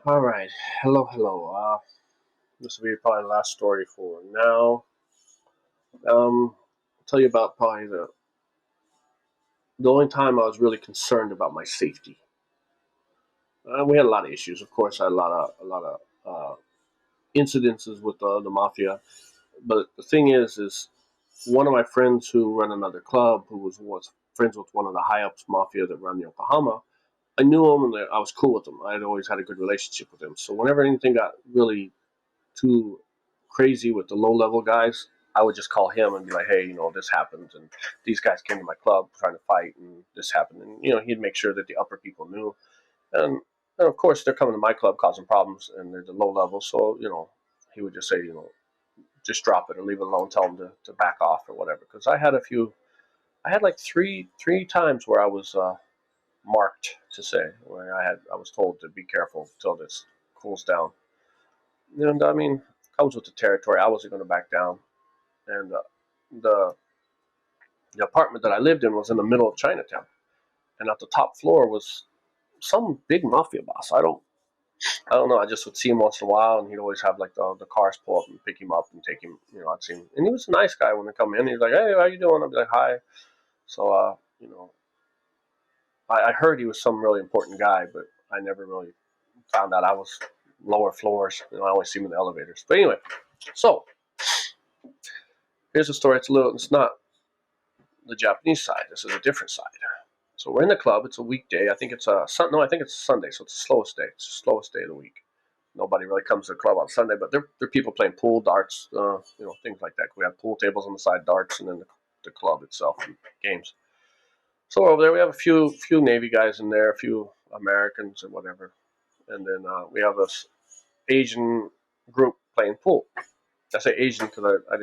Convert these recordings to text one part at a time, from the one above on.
All right. Hello, hello. This will be probably the last story for now. I'll tell you about probably the only time I was really concerned about my safety. We had a lot of issues, of course. I had a lot of incidences with the mafia. But the thing is one of my friends who ran another club, who was friends with one of the high ups mafia that run Yokohama. I knew him and I was cool with him. I had always had a good relationship with him. So whenever anything got really too crazy with the low level guys, I would just call him and be like, hey, this happened, and these guys came to my club trying to fight, and this happened, and he'd make sure that the upper people knew, and of course they're coming to my club causing problems, and they're the low level, so he would just say, just drop it or leave it alone, tell them to back off or whatever. Because I had like three times where I was marked to say where I was told to be careful till this cools down. And I mean, comes with the territory. I wasn't going to back down. And the the apartment that I lived in was in the middle of Chinatown, and at the top floor was some big mafia boss. I don't know. I just would see him once in a while, and he'd always have like the cars pull up and pick him up and take him. I'd see him, and he was a nice guy when they come in. He's like, "Hey, how you doing?" I'd be like, "Hi." So, I heard he was some really important guy, but I never really found out. I was lower floors. I always see him in the elevators. But anyway, so here's a story. It's not the Japanese side. This is a different side. So we're in the club. It's a weekday. I think it's a no. I think it's a Sunday. So it's the slowest day. It's the slowest day of the week. Nobody really comes to the club on Sunday, but there are people playing pool, darts, things like that. We have pool tables on the side, darts, and then the club itself and games. So we're over there, we have a few Navy guys in there, a few Americans or whatever, and then we have this Asian group playing pool. I say Asian because I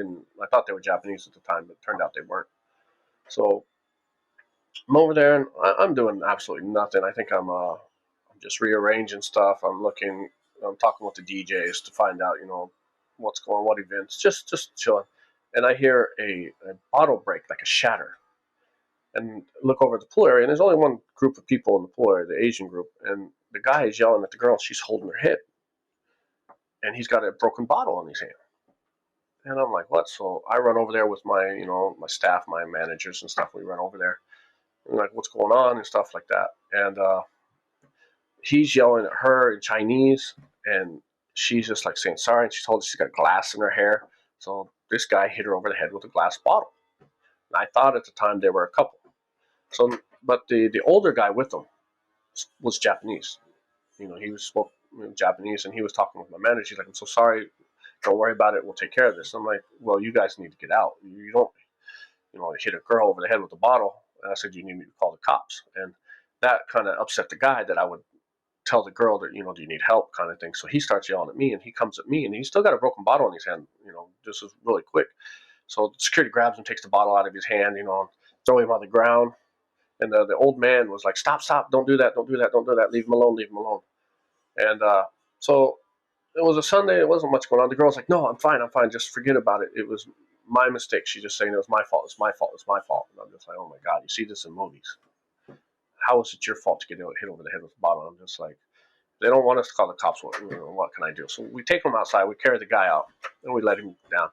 thought they were Japanese at the time, but it turned out they weren't. So I'm over there and I'm doing absolutely nothing. I think I'm just rearranging stuff. I'm talking with the DJs to find out, what's going on, what events, just chilling. And I hear a bottle break, like a shatter, and look over at the pool area. And there's only one group of people in the pool area, the Asian group, and the guy is yelling at the girl. She's holding her head, and he's got a broken bottle in his hand. And I'm like, what? So I run over there with my staff, my managers and stuff. We run over there and like, what's going on and stuff like that. And he's yelling at her in Chinese, and she's just like saying sorry. And she told us she's got glass in her hair. So this guy hit her over the head with a glass bottle. And I thought at the time they were a couple. So, but the older guy with them was Japanese. He was spoke Japanese, and he was talking with my manager. He's like, "I'm so sorry. Don't worry about it. We'll take care of this." I'm like, "Well, you guys need to get out. You don't, hit a girl over the head with a bottle." And I said, "You need me to call the cops." And that kind of upset the guy that I would tell the girl that, do you need help, kind of thing. So he starts yelling at me, and he comes at me, and he's still got a broken bottle in his hand. This is really quick. So security grabs him, takes the bottle out of his hand, and throw him on the ground. And the old man was like, "Stop, stop! Don't do that! Don't do that! Don't do that! Leave him alone! Leave him alone!" And so it was a Sunday. It wasn't much going on. The girl's like, "No, I'm fine. I'm fine. Just forget about it. It was my mistake." She's just saying it was my fault. It's my fault. It's my fault. And I'm just like, "Oh my god! You see this in movies? How is it your fault to get hit over the head with a bottle?" I'm just like, they don't want us to call the cops. What can I do? So we take him outside. We carry the guy out, and we let him down.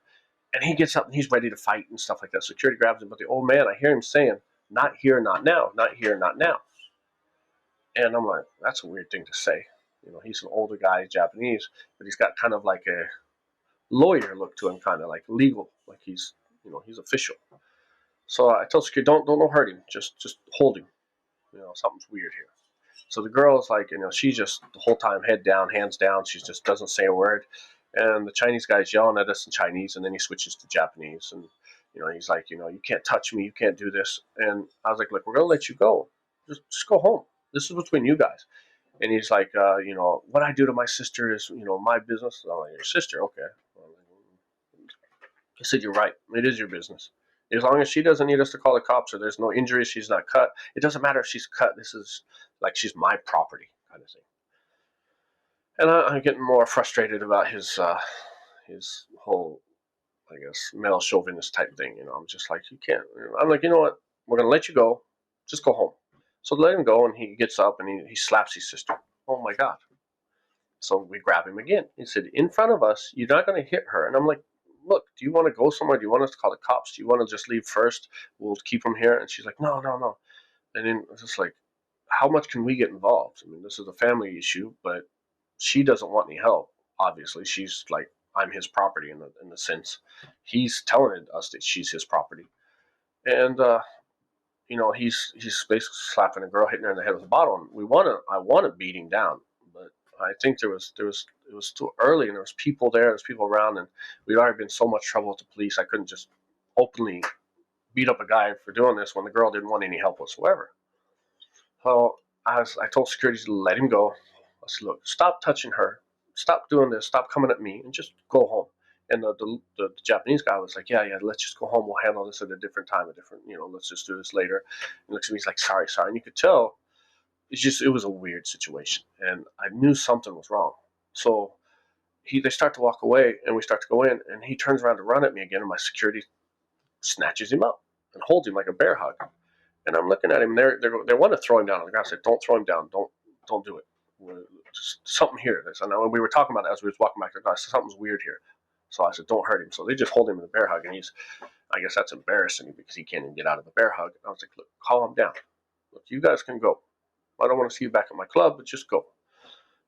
And he gets up and he's ready to fight and stuff like that. Security grabs him, but the old man, I hear him saying, "Not here, not now. Not here, not now." And I'm like, that's a weird thing to say. He's an older guy, he's Japanese, but he's got kind of like a lawyer look to him, kind of like legal, like he's official. So I tell security, don't hurt him, just hold him. Something's weird here. So the girl's like, she's just the whole time head down, hands down. She just doesn't say a word. And the Chinese guy's yelling at us in Chinese, and then he switches to Japanese, and he's like, you can't touch me, you can't do this. And I was like, look, we're gonna let you go. Just go home. This is between you guys. And he's like, what I do to my sister is, my business. I'm like, your sister, okay. I said, you're right. It is your business. As long as she doesn't need us to call the cops or there's no injuries, she's not cut. It doesn't matter if she's cut. This is like she's my property kind of thing. And I'm getting more frustrated about his whole, I guess, male chauvinist type thing. I'm just like, you can't. I'm like, you know what? We're gonna let you go. Just go home. So let him go, and he gets up and he slaps his sister. Oh my god! So we grab him again. He said, in front of us, you're not going to hit her. And I'm like, look, do you want to go somewhere? Do you want us to call the cops? Do you want to just leave first? We'll keep him here. And she's like, no, no, no. And then it's just like, how much can we get involved? I mean, this is a family issue, but she doesn't want any help. Obviously, she's like, I'm his property in the sense. He's telling us that she's his property. And he's basically slapping a girl, hitting her in the head with a bottle. And I want to beat him down, but I think it was too early, and there was people there, there's people around, and we'd already been so much trouble with the police. I couldn't just openly beat up a guy for doing this when the girl didn't want any help whatsoever. So I told security to let him go. I said, look, stop touching her, stop doing this, stop coming at me, and just go home. And the Japanese guy was like, yeah, let's just go home. We'll handle this at a different time, let's just do this later. And he looks at me, he's like, sorry. And you could tell it was a weird situation. And I knew something was wrong. So they start to walk away, and we start to go in, and he turns around to run at me again, and my security snatches him up and holds him like a bear hug. And I'm looking at him, and they want to throw him down on the ground. I said, don't throw him down. Don't do it. Just something here. And we were talking about it as we was walking back to the car. I said, something's weird here. So I said, don't hurt him. So they just hold him in a bear hug, and I guess that's embarrassing because he can't even get out of the bear hug. And I was like, look, calm down. Look, you guys can go. I don't want to see you back at my club, but just go.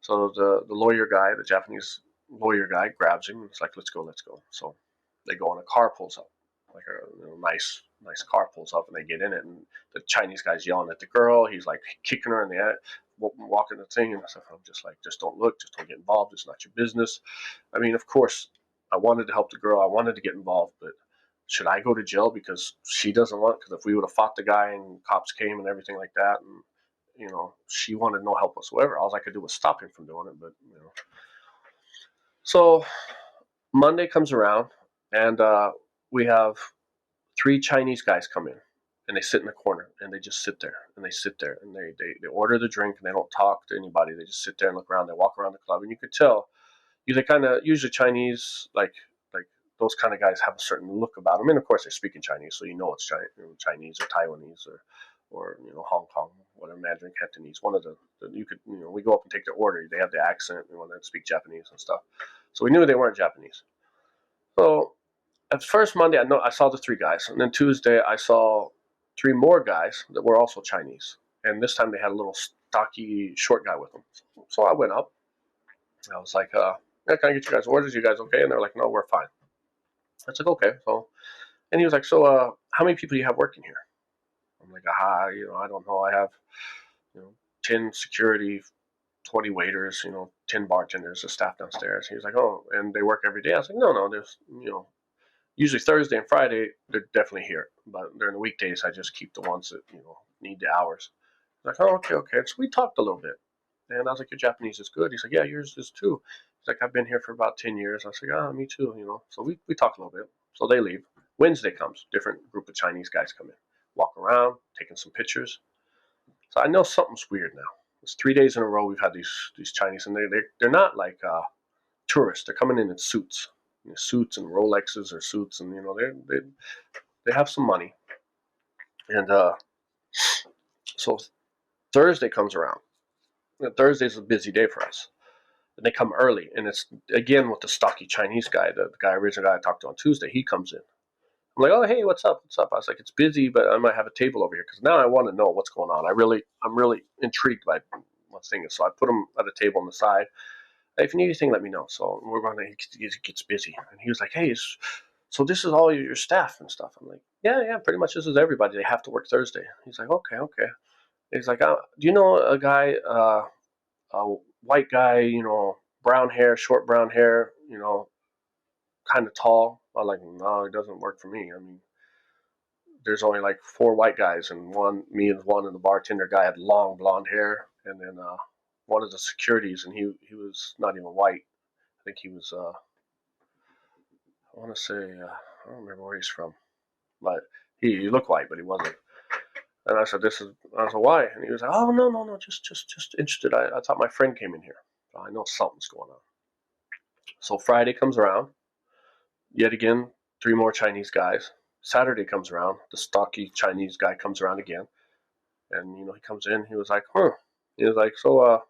So the lawyer guy, the Japanese lawyer guy, grabs him. And it's like, let's go. So they go, and a car pulls up, like a nice car pulls up, and they get in it, and the Chinese guy's yelling at the girl. He's like kicking her in the walking the thing, and I'm just like, just don't look, just don't get involved. It's not your business. I mean, of course, I wanted to help the girl. I wanted to get involved, but should I go to jail because she doesn't want? Because if we would have fought the guy and cops came and everything like that, and she wanted no help whatsoever. All I could do was stop him from doing it, but So Monday comes around, and we have 3 Chinese guys come in, and they sit in the corner, and they just sit there, and they order the drink, and they don't talk to anybody. They just sit there and look around. They walk around the club, and you could tell. They kind of usually Chinese, like those kind of guys have a certain look about them, and of course they're speaking Chinese, so it's Chinese or Taiwanese or Hong Kong, whatever, Mandarin, Cantonese. One of we go up and take their order. They have the accent, and when they speak Japanese and stuff. So we knew they weren't Japanese. So at first Monday, I saw the 3 guys, and then Tuesday I saw 3 more guys that were also Chinese, and this time they had a little stocky short guy with them. So I went up. I was like, yeah, can I get you guys orders? You guys okay? And they're like, no, we're fine. I was like, okay. So, and he was like, so how many people do you have working here? I'm like, I don't know. I have 10 security, 20 waiters, 10 bartenders, the staff downstairs. He was like, oh, and they work every day. I was like, no, there's, usually Thursday and Friday, they're definitely here. But during the weekdays, I just keep the ones that, need the hours. I was like, oh, okay. So we talked a little bit. And I was like, your Japanese is good. He's like, yeah, yours is too. He's like, I've been here for about 10 years. I was like, me too, So we talked a little bit. So they leave. Wednesday comes. Different group of Chinese guys come in. Walk around, taking some pictures. So I know something's weird now. It's 3 days in a row we've had these Chinese, and they're not like tourists. They're coming in suits, suits and Rolexes or suits, and they have some money. And so Thursday comes around. Thursday's a busy day for us. And they come early, and it's again with the stocky Chinese guy, the original guy I talked to on Tuesday. He comes in. I'm like, oh, hey, what's up? I was like, it's busy, but I might have a table over here because now I want to know what's going on. I'm really intrigued by what thing is. So I put him at a table on the side. Hey, if you need anything, let me know. So we're going to. He gets busy, and he was like, hey, so this is all your staff and stuff. I'm like, yeah, pretty much this is everybody. They have to work Thursday. He's like, okay. He's like, do you know a guy, a white guy, brown hair, short brown hair, kind of tall? I'm like, no, it doesn't work for me. I mean, there's only like 4 white guys, and me and the bartender guy had long blonde hair, and then one of the securities, and he was not even white. I think he was, I want to say, I don't remember where he's from, but he looked white, but he wasn't. And I said, why? And he was like, oh, no, just interested. I thought my friend came in here. I know something's going on. So Friday comes around. Yet again, 3 more Chinese guys. Saturday comes around. The stocky Chinese guy comes around again. And, he comes in. He was like, He was like, so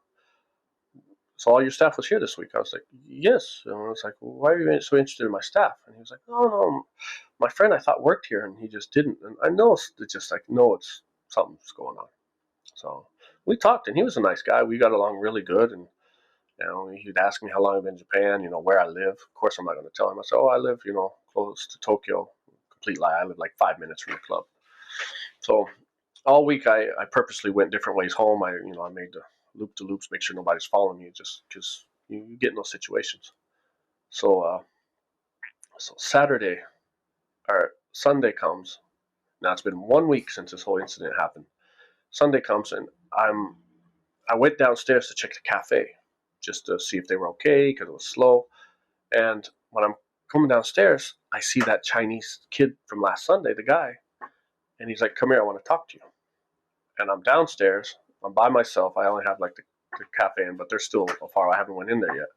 so all your staff was here this week? I was like, yes. And I was like, well, why are you so interested in my staff? And he was like, oh, no, my friend I thought worked here, and he just didn't. And I know it's just like, no, it's something's going on. So we talked, and he was a nice guy. We got along really good, and he'd ask me how long I've been in Japan, where I live. Of course, I'm not going to tell him. I said, oh, I live, close to Tokyo. Complete lie. I live like 5 minutes from the club. So all week I purposely went different ways home. I made the loop to loops, make sure nobody's following me, just because you get in those situations. So so Saturday or Sunday comes. Now it's been 1 week since this whole incident happened. Sunday comes and I went downstairs to check the cafe just to see if they were okay because it was slow. And when I'm coming downstairs, I see that Chinese kid from last Sunday, the guy, and he's like, "Come here, I want to talk to you." And I'm downstairs. I'm by myself. I only have like the cafe in, but they're still far. I haven't went in there yet.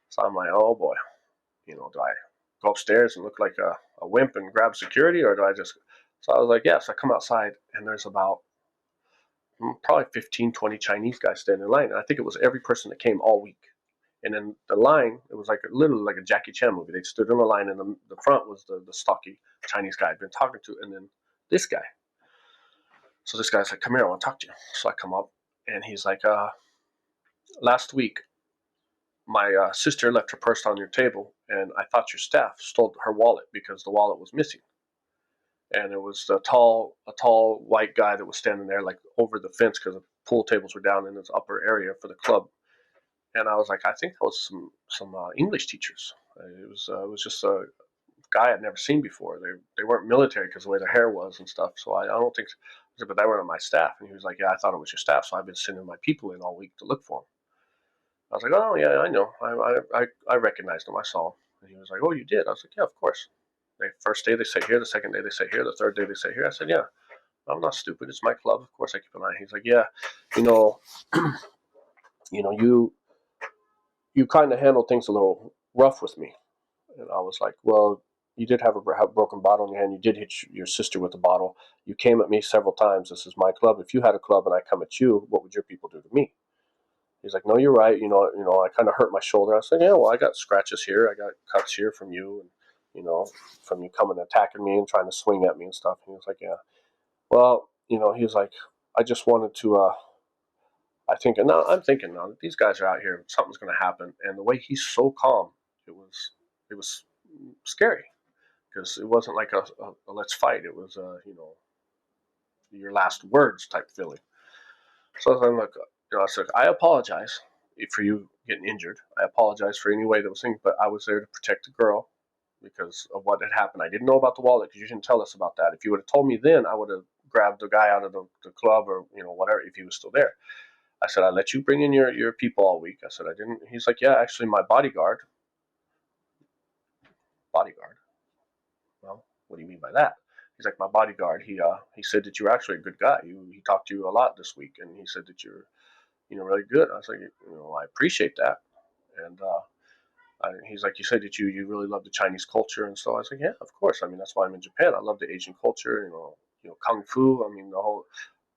So I'm like, oh boy, do I go upstairs and look like a wimp and grab security, or do I just? So I was like, yes. I come outside and there's about probably 15, 20 Chinese guys standing in line. And I think it was every person that came all week. And then the line, it was like literally like a Jackie Chan movie. They stood in the line, and the front was the stocky Chinese guy I'd been talking to, and then this guy. So this guy's like, "Come here, I want to talk to you." So I come up, and he's like, "Last week, my sister left her purse on your table, and I thought your staff stole her wallet because the wallet was missing." And it was a tall white guy that was standing there, like over the fence, because the pool tables were down in this upper area for the club. And I was like, I think that was some English teachers. It was just a guy I'd never seen before. They weren't military because the way their hair was and stuff. So I don't think, but they weren't my staff. And he was like, yeah, I thought it was your staff. So I've been sending my people in all week to look for him. I was like, oh yeah, I know. I recognized him. I saw him. And he was like, oh, you did? I was like, yeah, of course. The first day they sit here, the second day they sit here, the third day they sit here. I said, yeah, I'm not stupid. It's my club. Of course I keep an eye. He's like, yeah, you know, you kind of handle things a little rough with me. And I was like, well, you did have a broken bottle in your hand. You did hit your sister with a bottle. You came at me several times. This is my club. If you had a club and I come at you, what would your people do to me? He's like, no, you're right. I kind of hurt my shoulder. I said, yeah, well, I got scratches here. I got cuts here from you, and from you coming and attacking me and trying to swing at me and stuff. And he was like, yeah. Well, he was like, I just wanted to. I'm thinking now that these guys are out here, something's going to happen. And the way he's so calm, it was scary because it wasn't like a let's fight. It was your last words type feeling. So I'm like, I said, I apologize for you getting injured. I apologize for any way that was thing, but I was there to protect the girl because of what had happened. I didn't know about the wallet because you didn't tell us about that. If you would have told me then, I would have grabbed the guy out of the club or whatever if he was still there. I said, I let you bring in your people all week. I said, I didn't. He's like, yeah, actually, my bodyguard. Bodyguard? Well, what do you mean by that? He's like, my bodyguard. He said that you were actually a good guy. He talked to you a lot this week, and he said that you're really good. I was like, I appreciate that. And he's like, you said that you really love the Chinese culture, and so I was like, yeah, of course. I mean, that's why I'm in Japan. I love the Asian culture. Kung fu. I mean, the whole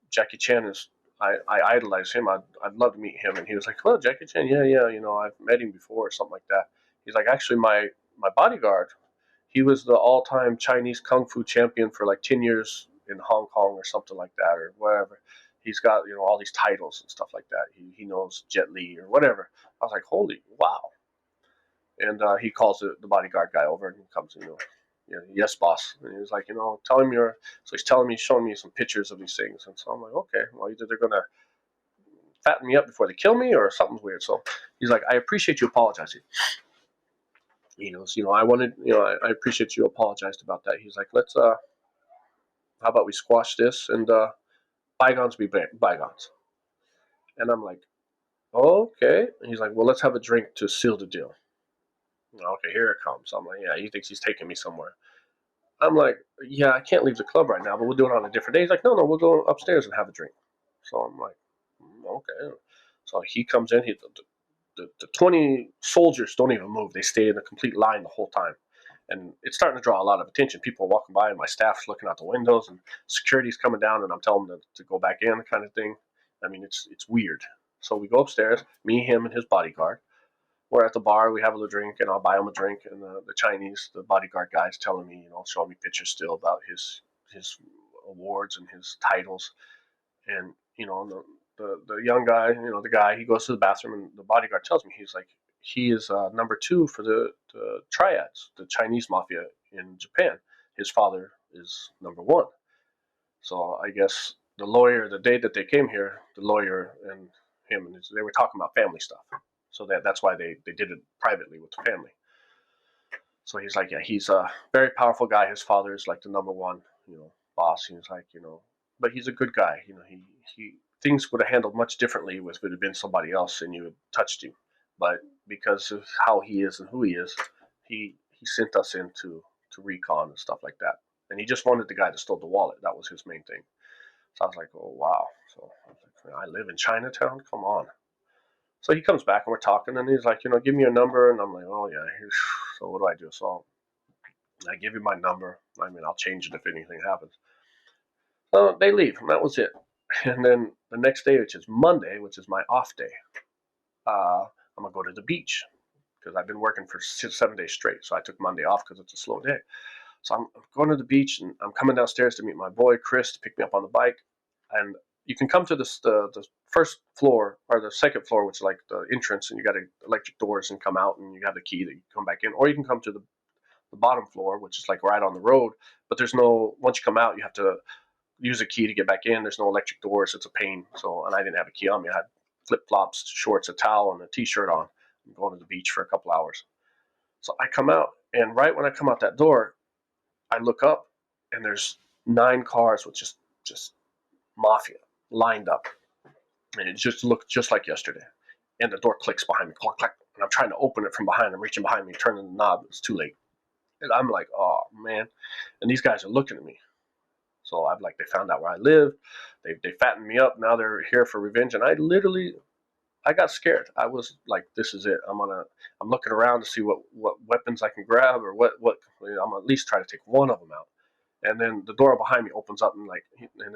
Jackie Chan is. I idolize him. I'd love to meet him. And he was like, well, Jackie Chan, yeah. I've met him before or something like that. He's like, actually, my bodyguard, he was the all-time Chinese kung fu champion for like 10 years in Hong Kong or something like that or whatever. He's got all these titles and stuff like that. He knows Jet Li or whatever. I was like, holy wow! And he calls the bodyguard guy over and he comes, yes, boss. And he was like, tell him you're. So he's telling me, showing me some pictures of these things, and so I'm like, okay, well, either they're gonna fatten me up before they kill me or something's weird. So he's like, I appreciate you apologizing. He goes, I wanted, I appreciate you apologized about that. He's like, let's, how about we squash this and bygones be bygones. And I'm like, okay. And he's like, well, let's have a drink to seal the deal. Okay, here it comes. I'm like, yeah, he thinks he's taking me somewhere. I'm like, yeah, I can't leave the club right now, but we'll do it on a different day. He's like, no, we'll go upstairs and have a drink. So I'm like, okay. So he comes in. The 20 soldiers don't even move. They stay in a complete line the whole time. And it's starting to draw a lot of attention. People are walking by, and my staff's looking out the windows, and security's coming down, and I'm telling them to go back in, kind of thing. I mean, it's weird. So we go upstairs, me, him, and his bodyguard. We're at the bar. We have a little drink, and I'll buy him a drink. And the Chinese, the bodyguard guy, is telling me, showing me pictures still about his awards and his titles. And the young guy, the guy, he goes to the bathroom, and the bodyguard tells me, he's like, he is #2 for the Triads, the Chinese mafia in Japan. His father is #1. So I guess the lawyer, the day that they came here, the lawyer and him, and they were talking about family stuff. So that's why they did it privately with the family. So he's like, yeah, he's a very powerful guy. His father is like the #1, boss. He's like, but he's a good guy. He things would have handled much differently if it had been somebody else and you had touched him. But because of how he is and who he is, he sent us in to recon and stuff like that. And he just wanted the guy that stole the wallet. That was his main thing. So I was like, oh wow. So I was like, I live in Chinatown. Come on. So he comes back and we're talking, and he's like, give me your number, and I'm like, oh yeah. So what do I do? So I give you my number. I mean, I'll change it if anything happens. So they leave, and that was it. And then the next day, which is Monday, which is my off day, I'm gonna go to the beach because I've been working for 7 days straight. So I took Monday off because it's a slow day. So I'm going to the beach, and I'm coming downstairs to meet my boy Chris to pick me up on the bike. And you can come to the first floor or the second floor, which is like the entrance, and you got electric doors and come out, and you have the key that you come back in. Or you can come to the bottom floor, which is like right on the road. But there's no, once you come out, you have to use a key to get back in. There's no electric doors. It's a pain. So, and I didn't have a key on me. I had flip flops, shorts, a towel, and a t-shirt on. I'm going to the beach for a couple hours. So I come out, and right when I come out that door, I look up, and there's 9 cars with just mafia lined up, and it just looked just like yesterday. And the door clicks behind me, clack, clack, and I'm trying to open it from behind. I'm reaching behind me, turning the knob. It's too late, and I'm like, oh man. And these guys are looking at me. So I've like, they found out where I live. They fattened me up. Now they're here for revenge, and I got scared. I was like, this is it. I'm looking around to see what weapons I can grab, or what I'm gonna at least try to take one of them out. And then the door behind me opens up, and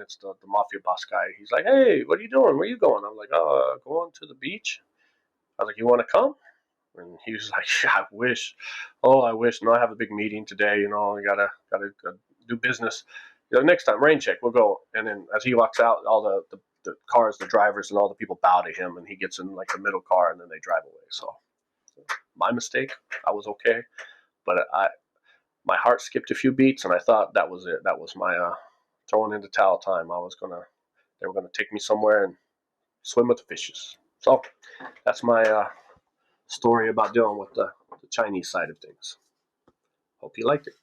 it's the mafia boss guy. He's like, hey, what are you doing? Where are you going? I'm like, oh, going to the beach. I was like, you want to come? And he was like, yeah, I wish. Oh, I wish. No, I have a big meeting today. I gotta do business. Next time, rain check, we'll go. And then as he walks out, all the cars, the drivers, and all the people bow to him, and he gets in like the middle car, and then they drive away. So my mistake. I was okay, but my heart skipped a few beats, and I thought that was it. That was my throwing in the towel time. They were gonna take me somewhere and swim with the fishes. So that's my story about dealing with the Chinese side of things. Hope you liked it.